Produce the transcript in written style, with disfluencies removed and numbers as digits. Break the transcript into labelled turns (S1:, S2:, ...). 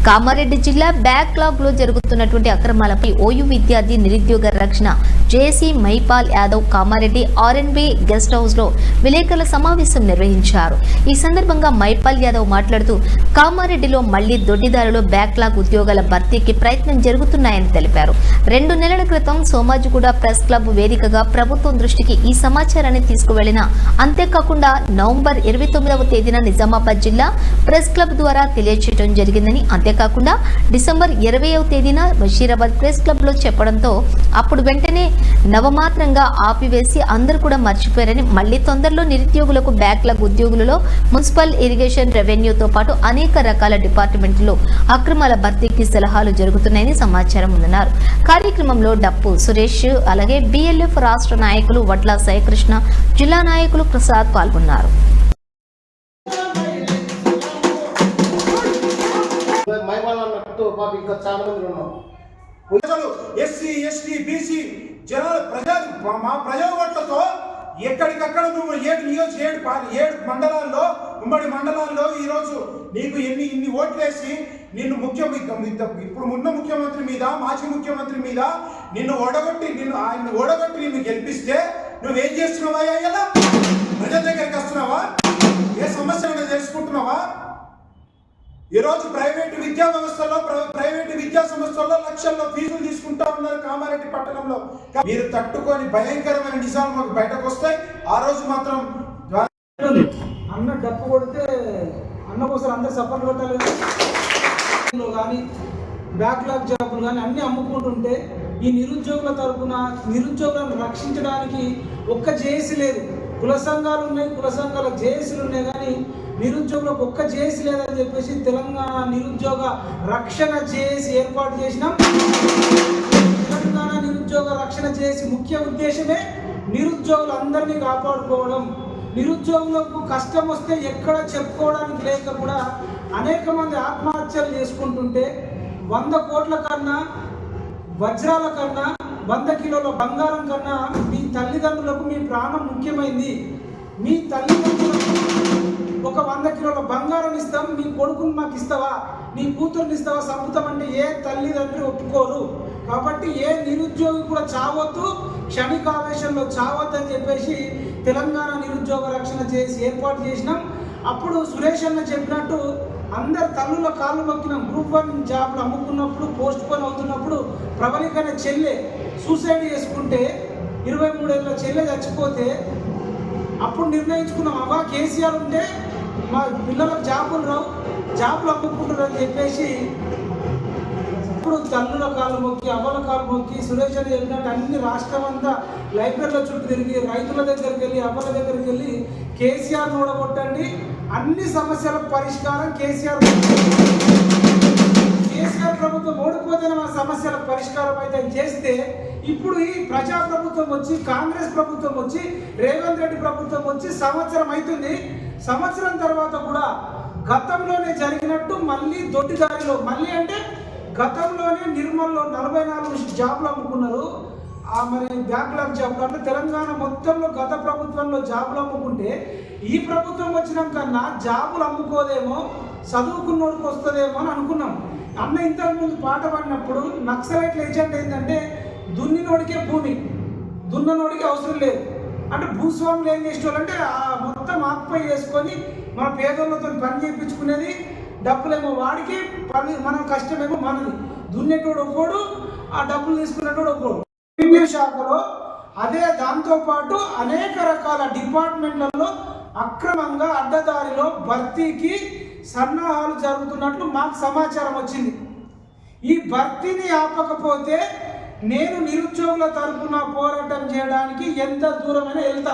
S1: కామారెడ్డి జిల్లా బ్యాక్లాగ్ లో జరుగుతున్నటువంటి అక్రమాలపై ఓయూ విద్యార్థి నిరుద్యోగ రక్షణ JC Maipal Yadav Kamareddy RNB guest house లో విలేకరుల సమావేశం నిర్వహించారు. ఈ సందర్భంగా మైపాల్ యాదవ్ మాట్లాడుతూ కామారెడ్డిలో మళ్లీ దొడ్డిదారులు బ్యాక్లాగ్ ఉద్యోగాల భర్తీకి ప్రయత్నం జరుగుతున్నాయని తెలిపారు. 2 నెలల క్రితం సోమాజిగూడ ప్రెస్ క్లబ్ వేదికగా ప్రభుత్వం దృష్టికి ఈ సమాచారాన్ని తీసుకువెళ్లిన, అంతేకాకుండా నవంబర్ 29వ తేదీన నిజామాబాద్ జిల్లా ప్రెస్ క్లబ్ ద్వారా తెలియజేయడం జరిగిందని, అంతేకాకుండా డిసెంబర్ 20వ తేదీన బషీరాబాద్ ప్రెస్ క్లబ్ లో చెప్పడంతో అప్పుడు వెంటనే నవమాత్రంగా ఆపివేసి అందరూ కూడా మర్చిపోయారని, మళ్లీ తొందరలో నిరుద్యోగులకు బ్యాక్లాగ్ ఉద్యోగులలో మున్సిపల్, ఇరిగేషన్, రెవెన్యూతో పాటు అనేక రకాల డిపార్ట్మెంట్లో అక్రమాల భర్తీకి సలహాలు జరుగుతున్నాయని సమాచారం ఉందన్నారు. కార్యక్రమంలో డప్పు సురేష్, అలాగే బిఎల్ఎఫ్ రాష్ట్ర నాయకులు వడ్ల సాయికృష్ణ, జిల్లా నాయకులు ప్రసాద్ పాల్గొన్నారు.
S2: ఎస్సీ, ఎస్టీ, బీసీ మా ప్రజల ఓట్లతో ఎక్కడికక్కడ నువ్వు 7 మండలాల్లో, ఉమ్మడి మండలాల్లో ఈరోజు నీకు ఇన్ని ఓట్లేసి నిన్ను ఇప్పుడు ఉన్న ముఖ్యమంత్రి మీద, మాజీ ముఖ్యమంత్రి మీద ఆయన ఓడగొట్టి నిన్ను గెలిపిస్తే నువ్వేం చేస్తున్నావా? ఇలా ప్రజల దగ్గరికి వస్తున్నావా? ఏ సమస్య తెలుసుకుంటున్నావా? ఈరోజు ప్రైవేటు విద్యా సంస్థల్లో లక్షల్లో ఫీజులు తీసుకుంటా ఉన్నారు కామారెడ్డి పట్టణంలో. మీరు తట్టుకొని భయంకరమైన నిజాలు మాకు బయటకు వస్తాయి. ఆ రోజు మాత్రం
S3: అన్న డప్పు కొడితే అన్న కోసం అందరు సపోర్ట్ కొట్టాలి కానీ బ్యాక్లాగ్ జాబులు కానీ అన్ని అమ్ముకుంటుంటే ఈ నిరుద్యోగుల తరఫున నిరుద్యోగులను రక్షించడానికి ఒక్క జేఏసీ లేదు. కుల సంఘాలు ఉన్నాయి, కుల సంఘాల జేఏసీలు ఉన్నాయి, కానీ నిరుద్యోగులకు ఒక్క జేఏసీ లేదని చెప్పేసి తెలంగాణ నిరుద్యోగ రక్షణ జేఏసీ ఏర్పాటు చేసినాం. తెలంగాణ నిరుద్యోగ రక్షణ జేఏసీ ముఖ్య ఉద్దేశమే నిరుద్యోగులందరినీ కాపాడుకోవడం. నిరుద్యోగులకు కష్టం వస్తే ఎక్కడ చెప్పుకోవడానికి లేక కూడా అనేక మంది ఆత్మహత్యలు చేసుకుంటుంటే 100 కోట్ల కన్నా, వజ్రాల కన్నా, 100 కిలోల బంగారం కన్నా మీ తల్లిదండ్రులకు మీ ప్రాణం ముఖ్యమైంది. మీ తల్లిదండ్రులకు ఒక 100 కిలోల బంగారం ఇస్తాం, మీ కొడుకుని మాకు ఇస్తావా, నీ కూతుర్ని ఇస్తావా, సంపుతామంటే ఏ తల్లిదండ్రి ఒప్పుకోరు. కాబట్టి ఏ నిరుద్యోగి కూడా చావద్దు, క్షణికావేశంలో చావద్దు అని చెప్పేసి తెలంగాణ నిరుద్యోగ రక్షణ చేసి ఏర్పాటు చేసినాం. అప్పుడు సురేష్ అన్న చెప్పినట్టు అందరు తల్లుల కాళ్ళు మొక్కినాం. గ్రూప్ 1 జాబ్లు అమ్ముకున్నప్పుడు, పోస్ట్ పోన్ అవుతున్నప్పుడు ప్రబలిక అనే చెల్లె సూసైడ్ చేసుకుంటే 23 ఏళ్ళ చెల్లె చచ్చిపోతే అప్పుడు నిర్ణయించుకున్నాం, అవ్వ కేసీఆర్ ఉంటే మా పిల్లలకు జాబులు రావు, జాబులు అమ్ముకుంటారు అని చెప్పేసి ఇప్పుడు తల్లుల కాళ్ళు మొక్కి, అవ్వల కాళ్ళు మొక్కి సురేష్ అని వెళ్ళినట్టు అన్ని రాష్ట్రం అంతా లైబ్రరీల చుట్టూ తిరిగి, రైతుల దగ్గరికి వెళ్ళి, అవ్వల దగ్గరికి వెళ్ళి కేసీఆర్ ఓడగొట్టండి, అన్ని సమస్యలకు పరిష్కారం కేసీఆర్ ప్రభుత్వం ఓడిపోతేనే మన సమస్యలకు పరిష్కారం అయితే చేస్తే, ఇప్పుడు ఈ ప్రజాప్రభుత్వం వచ్చి, కాంగ్రెస్ ప్రభుత్వం వచ్చి, రేవంత్ రెడ్డి ప్రభుత్వం వచ్చి సంవత్సరం అవుతుంది. సంవత్సరం తర్వాత కూడా గతంలోనే జరిగినట్టు మళ్ళీ దొడ్డిదారిలో, మళ్ళీ అంటే గతంలోనే నిర్మల్లో 44 జాబులు అమ్ముకున్నారు. మరి బ్యాక్లాగ్ జాబులు అంటే తెలంగాణ మొత్తంలో గత ప్రభుత్వంలో జాబులు అమ్ముకుంటే ఈ ప్రభుత్వం వచ్చినాకన్నా జాబులు అమ్ముకోదేమో, చదువుకున్నోడికి వస్తుందేమో అని అనుకున్నాం. అన్న ఇంతకుముందు పాట పాడినప్పుడు నక్సలైట్ల ఏజెంట్ ఏంటంటే దున్నినోడికే భూమి, దున్ననోడికి అవసరం లేదు అంటే భూస్వాములు ఏం చేసేవాళ్ళంటే మొత్తం ఆక్పై చేసుకొని మన పేదోళ్ళతో పని చేయించుకునేది, డబ్బులేమో వాడికి, పని మన కష్టమేమో మనది. దున్నేటోడు ఒక్కోడు, ఆ డబ్బులు తీసుకునేటోడు ఒక్కోడు. రెవెన్యూ శాఖలో అదే దాంతోపాటు అనేక రకాల డిపార్ట్మెంట్లలో అక్రమంగా అడ్డదారిలో భర్తీకి సన్నాహాలు జరుగుతున్నట్లు మాకు సమాచారం వచ్చింది. ఈ భర్తీని ఆపకపోతే నేను నిరుద్యోగుల తరఫున పోరాటం చేయడానికి ఎంత దూరమైనా వెళ్తా.